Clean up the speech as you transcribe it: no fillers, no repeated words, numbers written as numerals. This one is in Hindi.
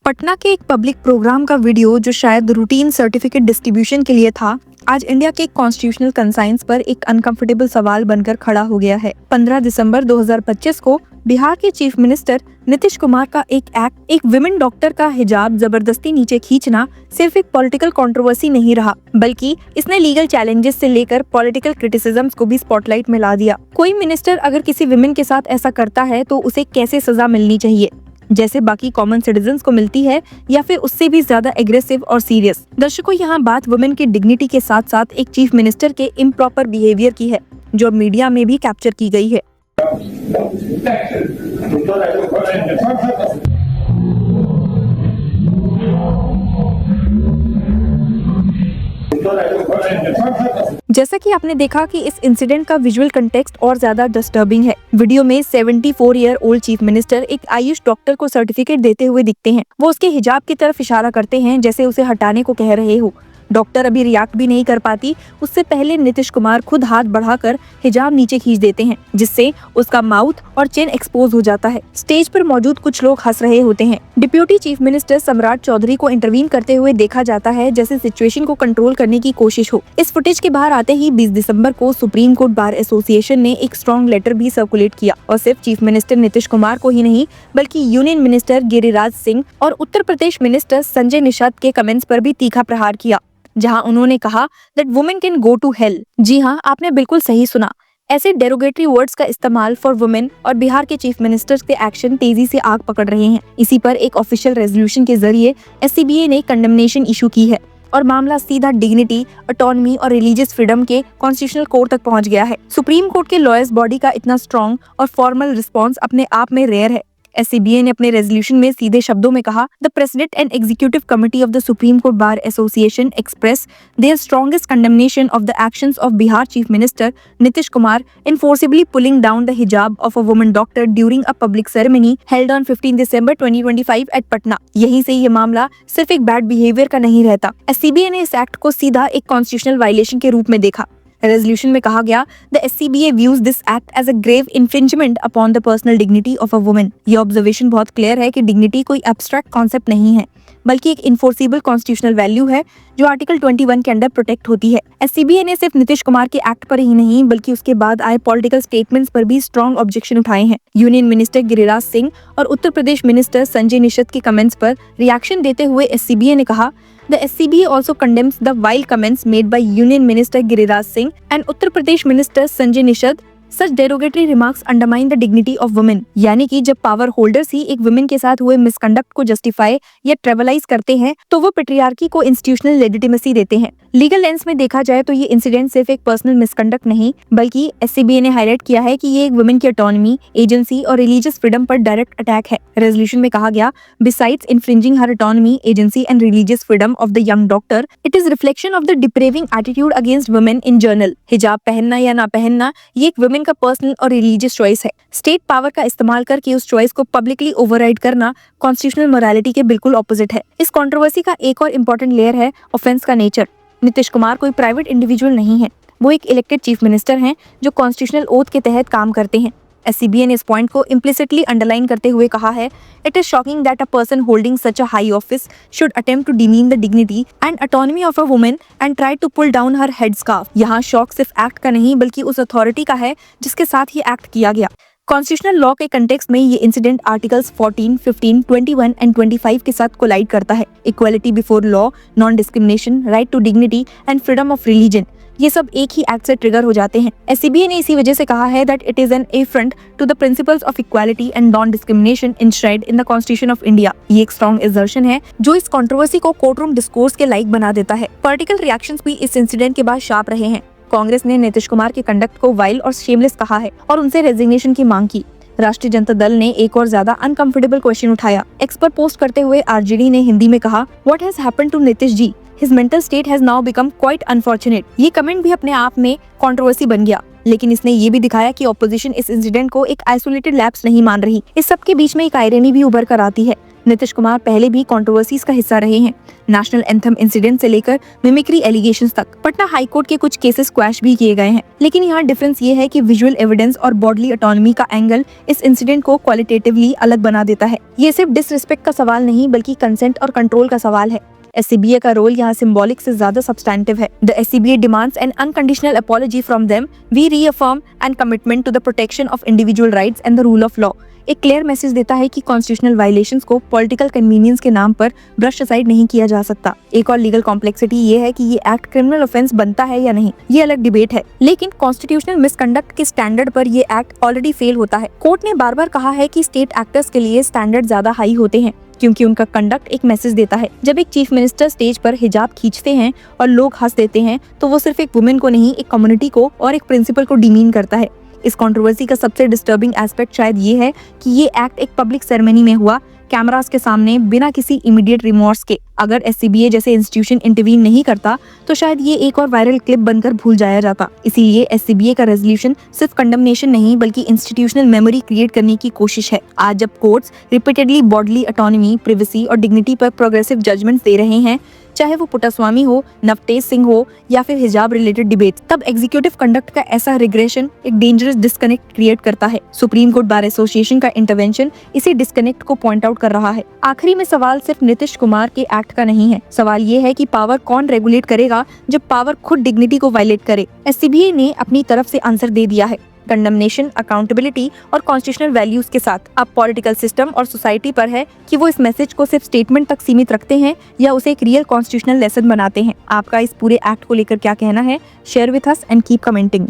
पटना के एक पब्लिक प्रोग्राम का वीडियो जो शायद रूटीन सर्टिफिकेट डिस्ट्रीब्यूशन के लिए था, आज इंडिया के कॉन्स्टिट्यूशनल कंसाइंस पर एक अनकंफर्टेबल सवाल बनकर खड़ा हो गया है। 15 दिसंबर 2025 को बिहार के चीफ मिनिस्टर नीतीश कुमार का एक एक्ट, एक विमेन डॉक्टर का हिजाब जबरदस्ती नीचे खींचना सिर्फ एक पॉलिटिकल कंट्रोवर्सी नहीं रहा, बल्कि इसने लीगल चैलेंजेस से लेकर पॉलिटिकल क्रिटिसिज्म्स को भी स्पॉटलाइट में ला दिया। कोई मिनिस्टर अगर किसी विमेन के साथ ऐसा करता है तो उसे कैसे सजा मिलनी चाहिए, जैसे बाकी कॉमन सिटीजन्स को मिलती है, या फिर उससे भी ज्यादा एग्रेसिव और सीरियस। दर्शकों, यहाँ बात वुमेन की डिग्निटी के साथ साथ एक चीफ मिनिस्टर के इम्प्रॉपर बिहेवियर की है, जो मीडिया में भी कैप्चर की गई है। जैसा कि आपने देखा कि इस इंसिडेंट का विजुअल कंटेक्स्ट और ज्यादा डिस्टर्बिंग है। वीडियो में 74 ईयर ओल्ड चीफ मिनिस्टर एक आयुष डॉक्टर को सर्टिफिकेट देते हुए दिखते हैं। वो उसके हिजाब की तरफ इशारा करते हैं जैसे उसे हटाने को कह रहे हो। डॉक्टर अभी रिएक्ट भी नहीं कर पाती, उससे पहले नीतीश कुमार खुद हाथ बढ़ाकर हिजाब नीचे खींच देते हैं, जिससे उसका माउथ और चिन एक्सपोज हो जाता है। स्टेज पर मौजूद कुछ लोग हंस रहे होते हैं। डिप्यूटी चीफ मिनिस्टर सम्राट चौधरी को इंटरवीन करते हुए देखा जाता है जैसे सिचुएशन को कंट्रोल करने की कोशिश हो। इस फुटेज के बाहर आते ही 20 दिसंबर को सुप्रीम कोर्ट बार एसोसिएशन ने एक स्ट्रॉन्ग लेटर भी सर्कुलेट किया, और सिर्फ चीफ मिनिस्टर नीतीश कुमार को ही नहीं, बल्कि यूनियन मिनिस्टर गिरिराज सिंह और उत्तर प्रदेश मिनिस्टर संजय निषाद के कमेंट्स पर भी तीखा प्रहार किया, जहां उन्होंने कहा that women can go to hell. जी हाँ, आपने बिल्कुल सही सुना। ऐसे डेरोगेटरी वर्ड्स का इस्तेमाल फॉर वुमेन और बिहार के चीफ मिनिस्टर के एक्शन तेजी से आग पकड़ रहे हैं। इसी पर एक ऑफिशियल रेजोल्यूशन के जरिए एससीबीए ने कंडेमनेशन इशू की है और मामला सीधा डिग्निटी, ऑटोनॉमी और रिलीजियस फ्रीडम के कॉन्स्टिट्यूशनल कोर्ट तक पहुंच गया है। सुप्रीम कोर्ट के लॉयर्स बॉडी का इतना स्ट्रॉन्ग और फॉर्मल रिस्पॉन्स अपने आप में रेयर है। एससीबीए ने अपने रेजोल्यूशन में सीधे शब्दों में कहा, the president and executive committee of the Supreme Court Bar Association express their strongest condemnation of the actions of Bihar chief minister Nitish Kumar in forcibly pulling down the hijab of a woman doctor during a public ceremony held on 15 December 2025 at Patna. यहीं से ये मामला सिर्फ एक बैड बिहेवियर का नहीं रहता। एससीबीए ने इस एक्ट को सीधा एक कॉन्स्टिट्यूशनल वायलेशन के रूप में देखा। रेजोल्यूशन में कहा गया, the SCBA views this act as a grave infringement upon the personal dignity of a woman. ये ऑब्जर्वेशन बहुत क्लियर है कि डिग्निटी कोई एब्स्ट्रैक्ट कॉन्सेप्ट नहीं है, बल्कि एक इन्फोर्सिबल कॉन्स्टिट्यूशनल वैल्यू है जो आर्टिकल 21 के अंडर प्रोटेक्ट होती है। एससीबीए ने सिर्फ नीतीश कुमार के एक्ट पर ही नहीं, बल्कि उसके बाद आए पॉलिटिकल स्टेटमेंट्स पर भी स्ट्रॉन्ग ऑब्जेक्शन उठाए हैं। यूनियन मिनिस्टर गिरिराज सिंह और उत्तर प्रदेश मिनिस्टर संजय निषाद के कमेंट्स पर रिएक्शन देते हुए एससीबीए ने कहा, The SCBA also condemns the vile comments made by Union Minister Giriraj Singh and Uttar Pradesh Minister Sanjay Nishad. Such derogatory remarks undermine the dignity of women। यानी कि जब पावर होल्डर्स ही एक वुमेन के साथ हुए मिसकंडक्ट को जस्टिफाई या ट्रेवलाइज करते हैं, तो वो पेट्रियार्की को इंस्टीट्यूशनल लेजिटिमेसी देते हैं। लीगल लेंस में देखा जाए तो ये इंसिडेंट सिर्फ एक पर्सनल मिसकंडक्ट नहीं, बल्कि एससीबीए ने हाईलाइट किया है कि ये एक वुमेन की ऑटोनॉमी, एजेंसी और रिलीजियस फ्रीडम पर डायरेक्ट अटैक है। रेजोल्यूशन में कहा गया, besides infringing her autonomy, agency and religious freedom of the young doctor, it is reflection of the depriving attitude against women in general. हिजाब पहनना या ना पहनना ये एक वुमेन का पर्सनल और रिलीजियस चॉइस है। स्टेट पावर का इस्तेमाल करके उस चॉइस को पब्लिकली ओवरराइड करना कॉन्स्टिट्यूशनल मोरालिटी के बिल्कुल ऑपोजिट है। इस कंट्रोवर्सी का एक और इम्पोर्टेंट लेयर है ऑफेंस का नेचर। नीतीश कुमार कोई प्राइवेट इंडिविजुअल नहीं है, वो एक इलेक्टेड चीफ मिनिस्टर हैं जो कॉन्स्टिट्यूशनल ओथ के तहत काम करते हैं। एससीबीए ने इस पॉइंट को इम्प्लिसिटली अंडरलाइन करते हुए कहा है, it is shocking that a person holding such a high office should attempt to demean the dignity and autonomy of a woman and try to pull down her head scarf. यहाँ शॉक सिर्फ एक्ट का नहीं, बल्कि उस अथॉरिटी का है जिसके साथ ये एक्ट किया गया। कॉन्स्टिट्यूशनल लॉ के कंटेक्स्ट में ये इंसिडेंट आर्टिकल्स 14, 15, 21 एंड 25 के साथ कोलाइड करता है। Equality before law, non discrimination, right to dignity and freedom of religion, ये सब एक ही एक्ट से ट्रिगर हो जाते हैं। एससीबीए ने इसी वजह से कहा है that it is an affront to the principles of equality and non discrimination enshrined in the constitution of India. ये एक स्ट्रॉन्ग असर्शन है जो इस कंट्रोवर्सी को कोर्टरूम डिस्कोर्स के लाइक बना देता है। पॉलिटिकल रिएक्शंस भी इस इंसिडेंट के बाद शार्प रहे हैं। कांग्रेस ने नीतीश कुमार के कंडक्ट को वाइल्ड और शेमलेस कहा है और उनसे रेजिग्नेशन की मांग की। राष्ट्रीय जनता दल ने एक और ज्यादा अनकंफर्टेबल क्वेश्चन उठाया। एक्स पर पोस्ट करते हुए आरजेडी ने हिंदी में कहा, what has happened to Nitish ji? His mental state has now become quite unfortunate। ये कमेंट भी अपने आप में कंट्रोवर्सी बन गया, लेकिन इसने ये भी दिखाया कि ऑपोजिशन इस इंसिडेंट को एक आइसोलेटेड लैप्स नहीं मान रही। इस सब के बीच में एक आयरनी भी उभर कर आती है। नीतीश कुमार पहले भी कंट्रोवर्सीज का हिस्सा रहे हैं, नेशनल एंथम इंसिडेंट से लेकर मिमिक्री एलिगेशंस तक। पटना हाई कोर्ट के कुछ केसेस क्वैश भी किए गए हैं, लेकिन यहाँ डिफरेंस ये है कि विजुअल एविडेंस और बॉडली ऑटोनॉमी का एंगल इस इंसिडेंट को क्वालिटेटिवली अलग बना देता है। ये सिर्फ डिसरिस्पेक्ट का सवाल नहीं बल्कि कंसेंट और कंट्रोल का सवाल है। SCBA का रोल यहाँ सिंबॉलिक से ज्यादा सब्सटैंटिव है। The SCBA demands an unconditional apology from them. We reaffirm and commitment to the protection of individual rights and the rule of law. एक क्लियर मैसेज देता है कि कॉन्स्टिट्यूशनल वायलेशंस को पॉलिटिकल कन्वीनियंस के नाम पर ब्रश असाइड नहीं किया जा सकता। एक और लीगल कॉम्प्लेक्सिटी ये है कि ये एक्ट क्रिमिनल ऑफेंस बनता है या नहीं, ये अलग डिबेट है, लेकिन कॉन्स्टिट्यूशनल मिसकंडक्ट के स्टैंडर्ड पर ये एक्ट ऑलरेडी फेल होता है। कोर्ट ने बार बार कहा है कि स्टेट एक्टर्स के लिए स्टैंडर्ड ज्यादा हाई होते हैं क्योंकि उनका कंडक्ट एक मैसेज देता है। जब एक चीफ मिनिस्टर स्टेज पर हिजाब खींचते हैं और लोग हंस देते हैं तो वो सिर्फ एक वुमेन को नहीं, एक कम्युनिटी को और एक प्रिंसिपल को डिमीन करता है। इस कंट्रोवर्सी का सबसे डिस्टर्बिंग एस्पेक्ट शायद ये है कि ये एक्ट एक पब्लिक सेरेमनी में हुआ, कैमरास के सामने, बिना किसी इमीडिएट रिमोर्स के। अगर SCBA जैसे इंस्टीट्यूशन इंटरवीन नहीं करता तो शायद ये एक और वायरल क्लिप बनकर भूल जाया जाता। इसीलिए SCBA का रेजोल्यूशन सिर्फ कंडमनेशन नहीं बल्कि इंस्टीट्यूशनल मेमोरी क्रिएट करने की कोशिश है। आज जब courts repeatedly bodily autonomy, privacy और डिग्निटी पर प्रोग्रेसिव जजमेंट दे रहे हैं, चाहे वो पुट्टास्वामी हो, नवतेज सिंह हो या फिर हिजाब रिलेटेड डिबेट, तब एग्जीक्यूटिव कंडक्ट का ऐसा रिग्रेशन एक डेंजरस डिस्कनेक्ट क्रिएट करता है। सुप्रीम कोर्ट बार एसोसिएशन का इंटरवेंशन इसी डिस्कनेक्ट को पॉइंट आउट कर रहा है। आखिरी में सवाल सिर्फ नीतीश कुमार के एक्ट का नहीं है, सवाल ये है कि पावर कौन रेगुलेट करेगा जब पावर खुद डिग्निटी को वायलेट करे। SCBA ने अपनी तरफ से आंसर दे दिया है, कंडमनेशन, अकाउंटेबिलिटी और कॉन्स्टिट्यूशनल वैल्यूज के साथ। अब पॉलिटिकल सिस्टम और सोसाइटी पर है कि वो इस मैसेज को सिर्फ स्टेटमेंट तक सीमित रखते हैं या उसे एक रियल कॉन्स्टिट्यूशनल लेसन बनाते हैं। आपका इस पूरे एक्ट को लेकर क्या कहना है? Share with us and keep commenting.